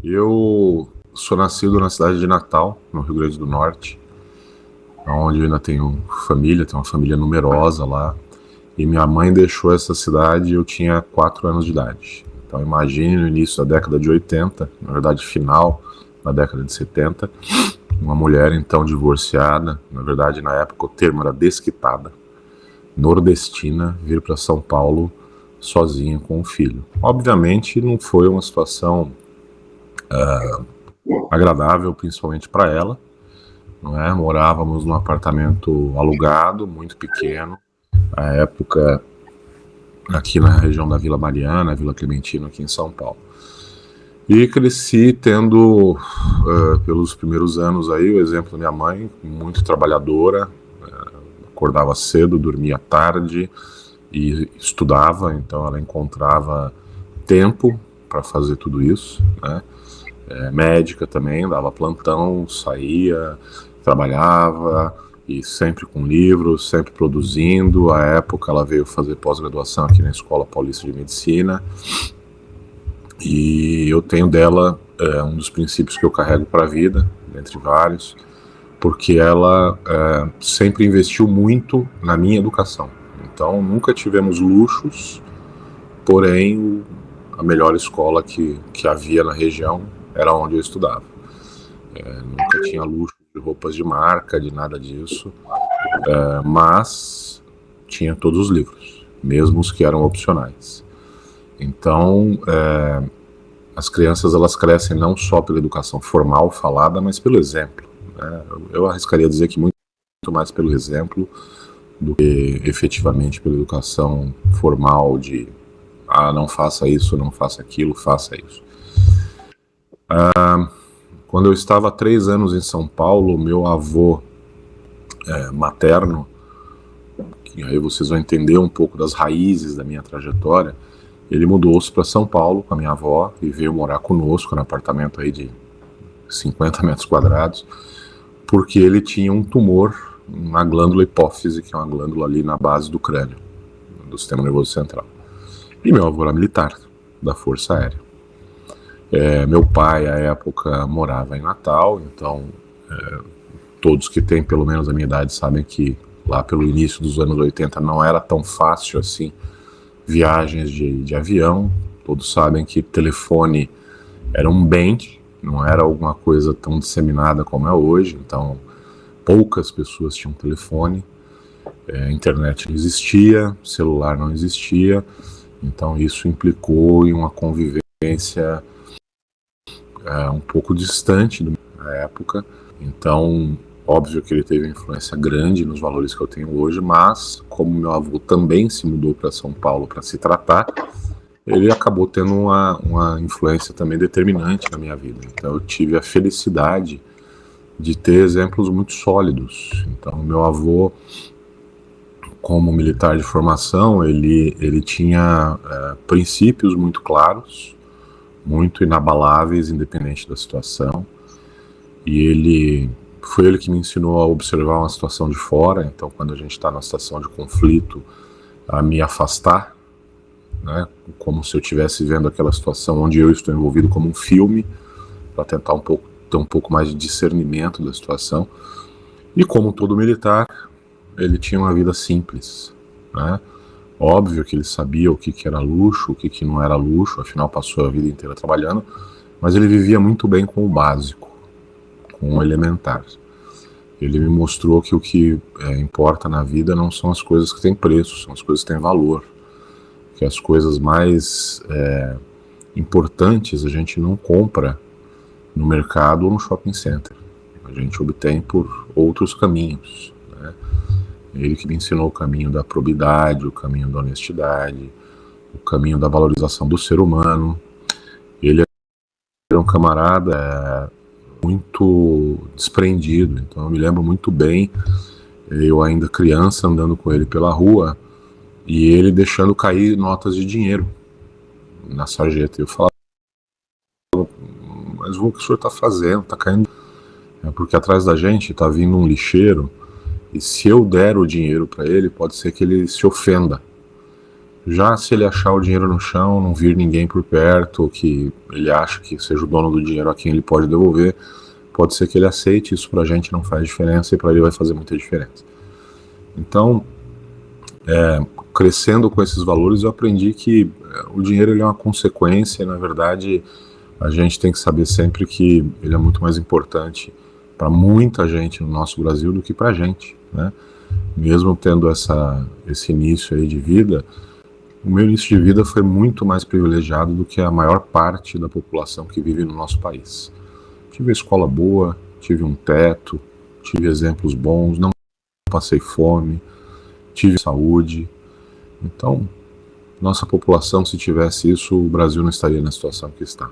Eu sou nascido na cidade de Natal, no Rio Grande do Norte, onde eu ainda tenho família, tenho uma família numerosa lá. E minha mãe deixou essa cidade e eu tinha 4 anos de idade. Então imagine no início da década de 80, na verdade final da década de 70, uma mulher então divorciada, na verdade na época o termo era desquitada, nordestina, vir para São Paulo sozinha com um filho. Obviamente não foi uma situação agradável, principalmente para ela, não é? Morávamos num apartamento alugado, muito pequeno, à época aqui na região da Vila Mariana, Vila Clementino, aqui em São Paulo. E cresci tendo, pelos primeiros anos aí, o exemplo da minha mãe, muito trabalhadora, acordava cedo, dormia tarde e estudava, então ela encontrava tempo para fazer tudo isso, né? Médica também, dava plantão, saía, trabalhava e sempre com livros, sempre produzindo. À época ela veio fazer pós-graduação aqui na Escola Paulista de Medicina e eu tenho dela um dos princípios que eu carrego para a vida, dentre vários, porque ela sempre investiu muito na minha educação. Então nunca tivemos luxos, porém a melhor escola que havia na região era onde eu estudava. Nunca tinha luxo de roupas de marca, de nada disso, mas tinha todos os livros, mesmo os que eram opcionais. Então, as crianças elas crescem não só pela educação formal falada, mas pelo exemplo, né? Eu arriscaria dizer que muito mais pelo exemplo do que efetivamente pela educação formal de não faça isso, não faça aquilo, faça isso. Quando eu estava há 3 anos em São Paulo, meu avô materno, que aí vocês vão entender um pouco das raízes da minha trajetória, ele mudou-se para São Paulo com a minha avó e veio morar conosco no apartamento aí de 50 metros quadrados, porque ele tinha um tumor na glândula hipófise, que é uma glândula ali na base do crânio, do sistema nervoso central. E meu avô era militar, da Força Aérea. Meu pai, à época, morava em Natal, então todos que têm pelo menos a minha idade sabem que lá pelo início dos anos 80 não era tão fácil assim viagens de avião. Todos sabem que telefone era um bem, não era alguma coisa tão disseminada como é hoje, então poucas pessoas tinham telefone, internet não existia, celular não existia, então isso implicou em uma convivência um pouco distante da época. Então, óbvio que ele teve uma influência grande nos valores que eu tenho hoje, mas como meu avô também se mudou para São Paulo para se tratar, ele acabou tendo uma influência também determinante na minha vida. Então eu tive a felicidade de ter exemplos muito sólidos. Então meu avô, como militar de formação, ele tinha princípios muito claros, muito inabaláveis, independente da situação. E foi ele que me ensinou a observar uma situação de fora. Então, quando a gente está numa situação de conflito, a me afastar, né, como se eu estivesse vendo aquela situação onde eu estou envolvido como um filme, para tentar ter um pouco mais de discernimento da situação. E como todo militar, ele tinha uma vida simples, né? Óbvio que ele sabia o que era luxo, o que não era luxo, afinal passou a vida inteira trabalhando, mas ele vivia muito bem com o básico, com o elementar. Ele me mostrou que o que importa na vida não são as coisas que têm preço, são as coisas que têm valor. Que as coisas mais importantes a gente não compra no mercado ou no shopping center. A gente obtém por outros caminhos, né? Ele que me ensinou o caminho da probidade, o caminho da honestidade, o caminho da valorização do ser humano. Ele era um camarada muito desprendido, então eu me lembro muito bem, eu ainda criança andando com ele pela rua e ele deixando cair notas de dinheiro na sarjeta. Eu falava, mas o que o senhor está fazendo? Está caindo. Porque atrás da gente está vindo um lixeiro e se eu der o dinheiro para ele, pode ser que ele se ofenda. Já se ele achar o dinheiro no chão, não vir ninguém por perto, que ele acha que seja o dono do dinheiro a quem ele pode devolver, pode ser que ele aceite, isso pra gente não faz diferença e para ele vai fazer muita diferença. Então, crescendo com esses valores, eu aprendi que o dinheiro ele é uma consequência, e na verdade a gente tem que saber sempre que ele é muito mais importante para muita gente no nosso Brasil do que para a gente, né? Mesmo tendo esse início aí de vida, o meu início de vida foi muito mais privilegiado do que a maior parte da população que vive no nosso país. Tive escola boa, tive um teto, tive exemplos bons, não passei fome, tive saúde. Então, nossa população, se tivesse isso, o Brasil não estaria na situação que está.